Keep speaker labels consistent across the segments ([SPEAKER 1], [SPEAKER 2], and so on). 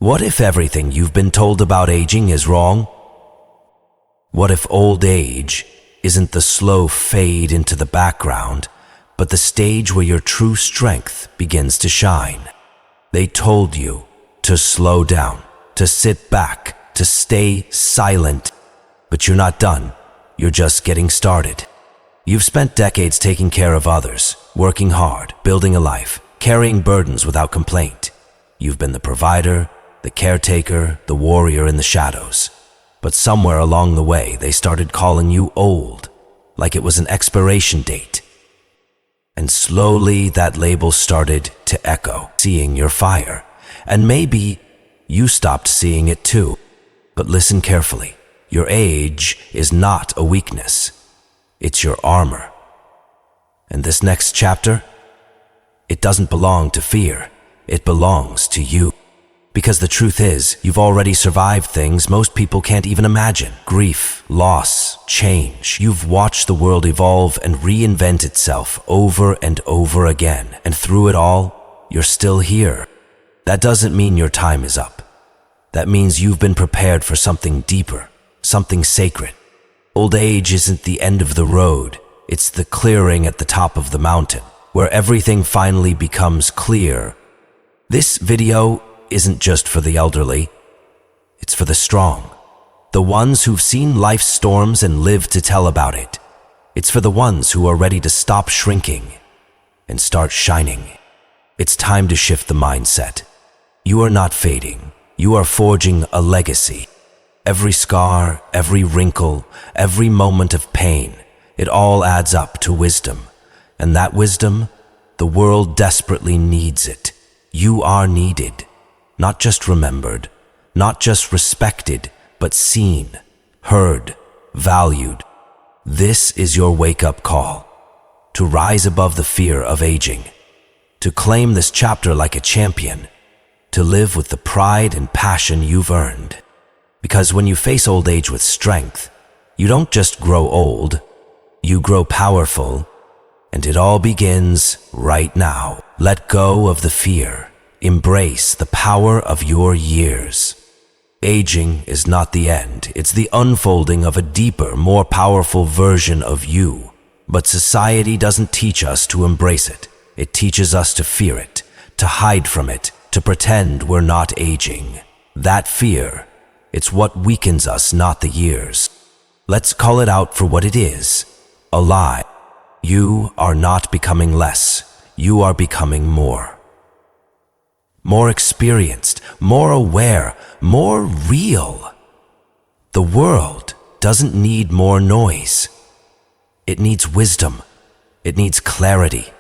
[SPEAKER 1] What if everything you've been told about aging is wrong? What if old age isn't the slow fade into the background, but the stage where your true strength begins to shine? They told you to slow down, to sit back, to stay silent, but you're not done. You're just getting started. You've spent decades taking care of others, working hard, building a life, carrying burdens without complaint. You've been the provider, the caretaker, the warrior in the shadows. But somewhere along the way, they started calling you old, like it was an expiration date. And slowly that label started to echo, seeing your fire. And maybe you stopped seeing it too. But listen carefully. Your age is not a weakness. It's your armor. And this next chapter, it doesn't belong to fear. It belongs to you. Because the truth is, you've already survived things most people can't even imagine. Grief, loss, change. You've watched the world evolve and reinvent itself over and over again. And through it all, you're still here. That doesn't mean your time is up. That means you've been prepared for something deeper, something sacred. Old age isn't the end of the road. It's the clearing at the top of the mountain, where everything finally becomes clear. This video isn't just for the elderly. It's for the strong, the ones who've seen life's storms and lived to tell about it. It's for the ones who are ready to stop shrinking and start shining. It's time to shift the mindset. You are not fading. You are forging a legacy. Every scar, every wrinkle, every moment of pain, it all adds up to wisdom. And that wisdom, the world desperately needs it. You are needed. Not just remembered, not just respected, but seen, heard, valued. This is your wake-up call, to rise above the fear of aging, to claim this chapter like a champion, to live with the pride and passion you've earned. Because when you face old age with strength, you don't just grow old, you grow powerful, and it all begins right now. Let go of the fear. Embrace the power of your years. Aging is not the end. It's the unfolding of a deeper, more powerful version of you. But society doesn't teach us to embrace it. It teaches us to fear it, to hide from it, to pretend we're not aging. That fear, it's what weakens us, not the years. Let's call it out for what it is, a lie. You are not becoming less. You are becoming more. More experienced, more aware, more real. The world doesn't need more noise. It needs wisdom. It needs clarity.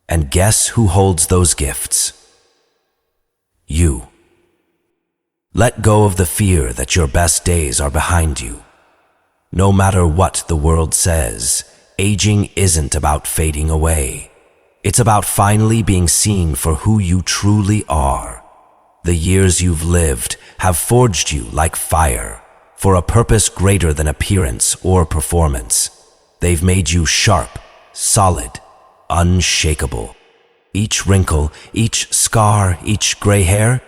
[SPEAKER 1] And guess who holds those gifts? You. Let go of the fear that your best days are behind you. No matter what the world says, aging isn't about fading away. It's about finally being seen for who you truly are. The years you've lived have forged you like fire for a purpose greater than appearance or performance. They've made you sharp, solid, unshakable. Each wrinkle, each scar, each gray hair,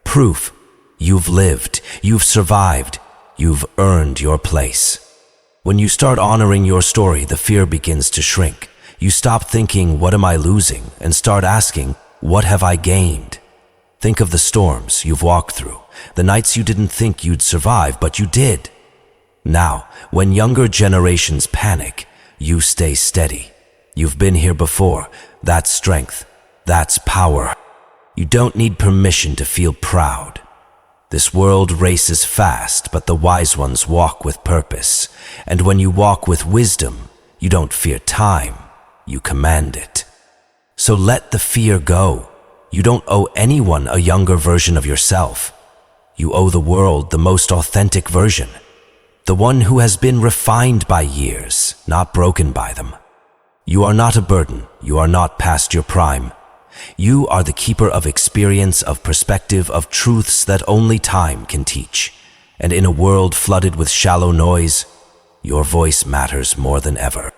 [SPEAKER 1] proof you've lived, you've survived, you've earned your place. When you start honoring your story, the fear begins to shrink. You stop thinking, what am I losing? And start asking, what have I gained? Think of the storms you've walked through, the nights you didn't think you'd survive, but you did. Now, when younger generations panic, you stay steady. You've been here before. That's strength. That's power. You don't need permission to feel proud. This world races fast, but the wise ones walk with purpose. And when you walk with wisdom, you don't fear time. You command it. So let the fear go. You don't owe anyone a younger version of yourself. You owe the world the most authentic version. The one who has been refined by years, not broken by them. You are not a burden. You are not past your prime. You are the keeper of experience, of perspective, of truths that only time can teach. And in a world flooded with shallow noise, your voice matters more than ever.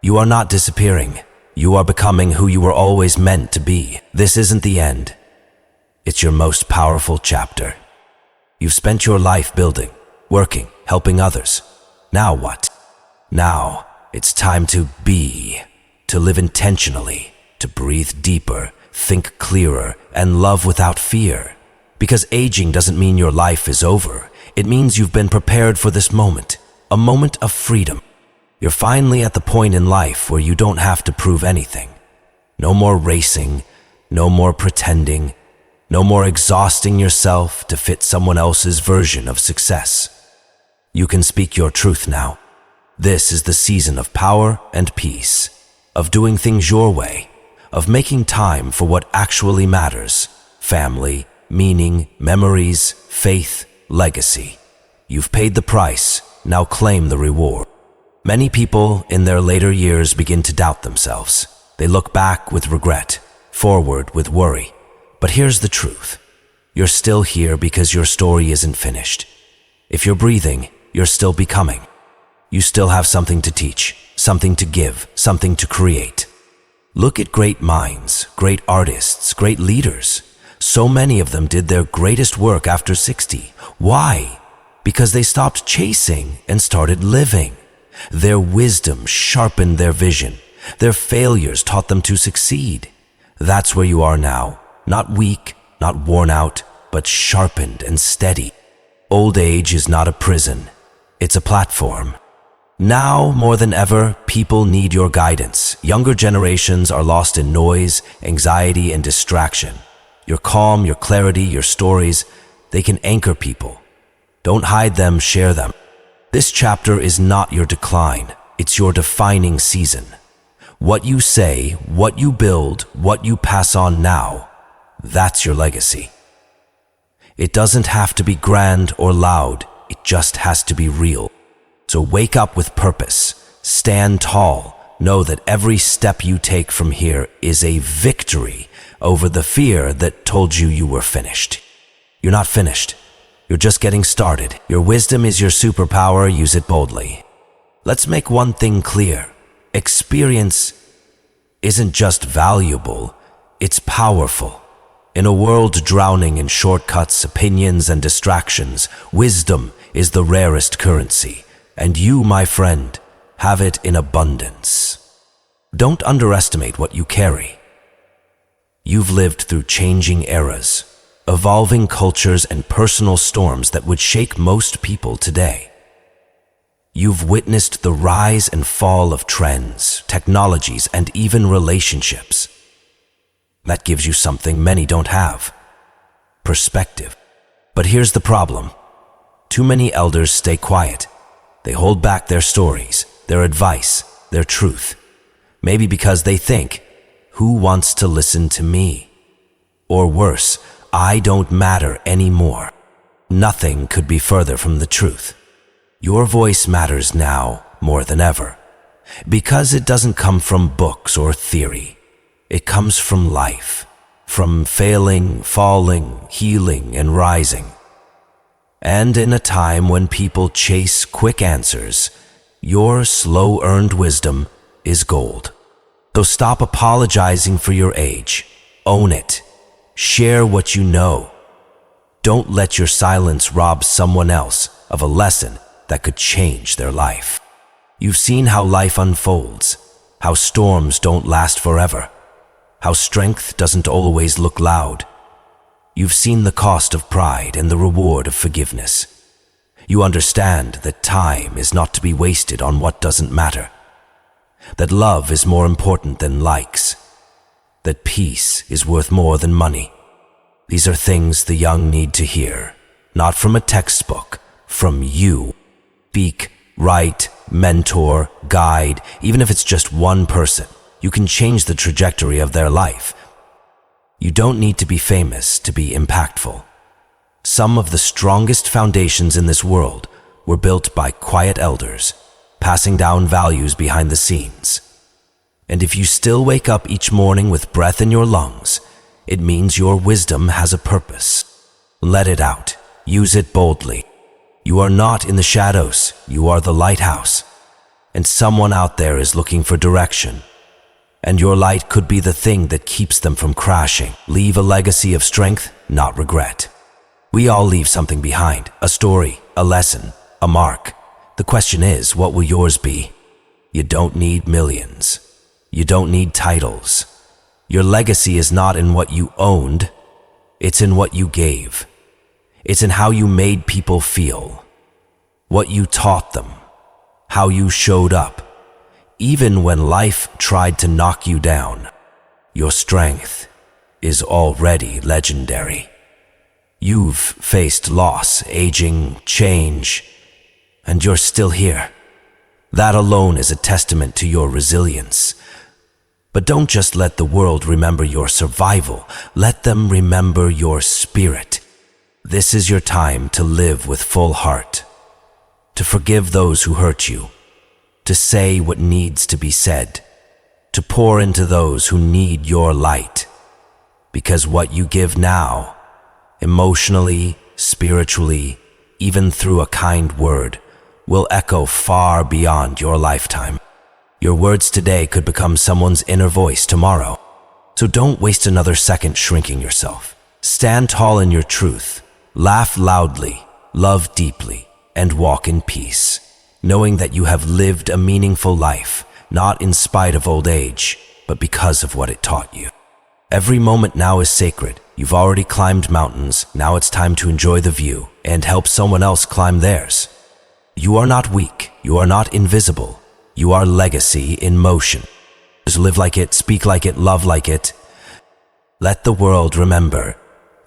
[SPEAKER 1] You are not disappearing. You are becoming who you were always meant to be. This isn't the end. It's your most powerful chapter. You've spent your life building, working, helping others. Now what? Now it's time to be, to live intentionally, to breathe deeper, think clearer, and love without fear. Because aging doesn't mean your life is over. It means you've been prepared for this moment, a moment of freedom. You're finally at the point in life where you don't have to prove anything. No more racing, no more pretending, no more exhausting yourself to fit someone else's version of success. You can speak your truth now. This is the season of power and peace, of doing things your way, of making time for what actually matters: family, meaning, memories, faith, legacy. You've paid the price, now claim the reward. Many people in their later years begin to doubt themselves. They look back with regret, forward with worry. But here's the truth. You're still here because your story isn't finished. If you're breathing, you're still becoming. You still have something to teach, something to give, something to create. Look at great minds, great artists, great leaders. So many of them did their greatest work after 60. Why? Because they stopped chasing and started living. Their wisdom sharpened their vision. Their failures taught them to succeed. That's where you are now. Not weak, not worn out, but sharpened and steady. Old age is not a prison. It's a platform. Now, more than ever, people need your guidance. Younger generations are lost in noise, anxiety, and distraction. Your calm, your clarity, your stories, they can anchor people. Don't hide them, share them. This chapter is not your decline. It's your defining season. What you say, what you build, what you pass on now, that's your legacy. It doesn't have to be grand or loud. It just has to be real. So wake up with purpose. Stand tall. Know that every step you take from here is a victory over the fear that told you you were finished. You're not finished. You're just getting started. Your wisdom is your superpower. Use it boldly. Let's make one thing clear. Experience isn't just valuable, it's powerful. In a world drowning in shortcuts, opinions, and distractions, wisdom is the rarest currency, and you, my friend, have it in abundance. Don't underestimate what you carry. You've lived through changing eras, evolving cultures, and personal storms that would shake most people today. You've witnessed the rise and fall of trends, technologies, and even relationships. That gives you something many don't have: perspective. But here's the problem. Too many elders stay quiet. They hold back their stories, their advice, their truth. Maybe because they think, who wants to listen to me? Or worse, I don't matter anymore. Nothing could be further from the truth. Your voice matters now more than ever, because it doesn't come from books or theory. It comes from life, from failing, falling, healing, and rising. And in a time when people chase quick answers, your slow-earned wisdom is gold. So stop apologizing for your age. Own it. Share what you know. Don't let your silence rob someone else of a lesson that could change their life. You've seen how life unfolds, how storms don't last forever, how strength doesn't always look loud. You've seen the cost of pride and the reward of forgiveness. You understand that time is not to be wasted on what doesn't matter, that love is more important than likes, that peace is worth more than money. These are things the young need to hear, not from a textbook, from you. Speak, write, mentor, guide. Even if it's just one person, you can change the trajectory of their life. You don't need to be famous to be impactful. Some of the strongest foundations in this world were built by quiet elders, passing down values behind the scenes. And if you still wake up each morning with breath in your lungs, it means your wisdom has a purpose. Let it out. Use it boldly. You are not in the shadows. You are the lighthouse. And someone out there is looking for direction. And your light could be the thing that keeps them from crashing. Leave a legacy of strength, not regret. We all leave something behind, a story, a lesson, a mark. The question is, what will yours be? You don't need millions. You don't need titles. Your legacy is not in what you owned, it's in what you gave. It's in how you made people feel, what you taught them, how you showed up. Even when life tried to knock you down, your strength is already legendary. You've faced loss, aging, change, and you're still here. That alone is a testament to your resilience. But don't just let the world remember your survival. Let them remember your spirit. This is your time to live with full heart, to forgive those who hurt you, to say what needs to be said, to pour into those who need your light. Because what you give now, emotionally, spiritually, even through a kind word, will echo far beyond your lifetime. Your words today could become someone's inner voice tomorrow. So don't waste another second shrinking yourself. Stand tall in your truth, laugh loudly, love deeply, and walk in peace, knowing that you have lived a meaningful life, not in spite of old age, but because of what it taught you. Every moment now is sacred. You've already climbed mountains, now it's time to enjoy the view and help someone else climb theirs. You are not weak, you are not invisible, you are legacy in motion. Just live like it, speak like it, love like it. Let the world remember,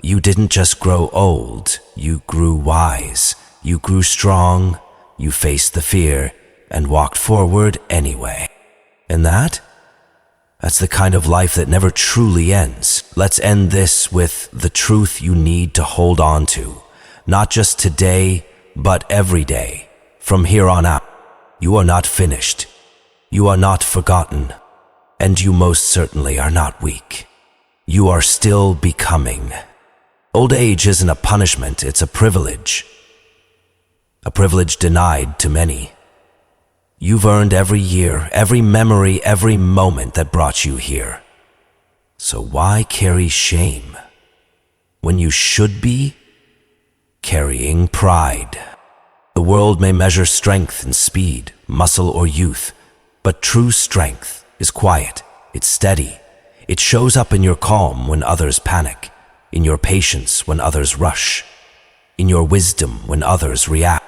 [SPEAKER 1] you didn't just grow old, you grew wise, you grew strong, you faced the fear, and walked forward anyway. And that's the kind of life that never truly ends. Let's end this with the truth you need to hold on to, not just today, but every day. From here on out, you are not finished, you are not forgotten, and you most certainly are not weak. You are still becoming. Old age isn't a punishment, it's a privilege. A privilege denied to many. You've earned every year, every memory, every moment that brought you here. So why carry shame when you should be carrying pride? The world may measure strength and speed, muscle or youth, but true strength is quiet, it's steady. It shows up in your calm when others panic, in your patience when others rush, in your wisdom when others react.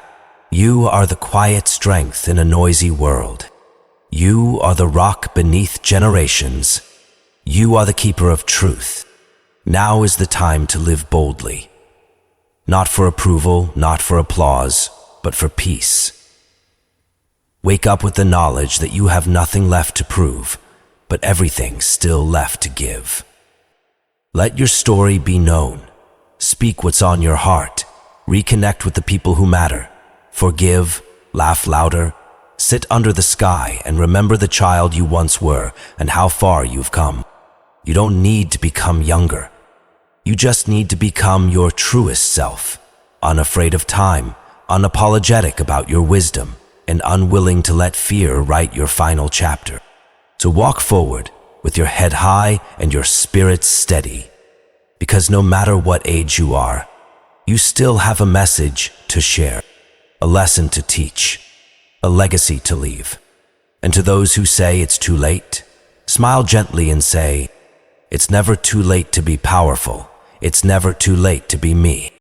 [SPEAKER 1] You are the quiet strength in a noisy world. You are the rock beneath generations. You are the keeper of truth. Now is the time to live boldly. Not for approval, not for applause, but for peace. Wake up with the knowledge that you have nothing left to prove, but everything still left to give. Let your story be known. Speak what's on your heart. Reconnect with the people who matter. Forgive, laugh louder, sit under the sky and remember the child you once were and how far you've come. You don't need to become younger. You just need to become your truest self, unafraid of time, unapologetic about your wisdom, and unwilling to let fear write your final chapter. So walk forward with your head high and your spirit steady, because no matter what age you are, you still have a message to share, a lesson to teach, a legacy to leave. And to those who say it's too late, smile gently and say, it's never too late to be powerful. It's never too late to be me.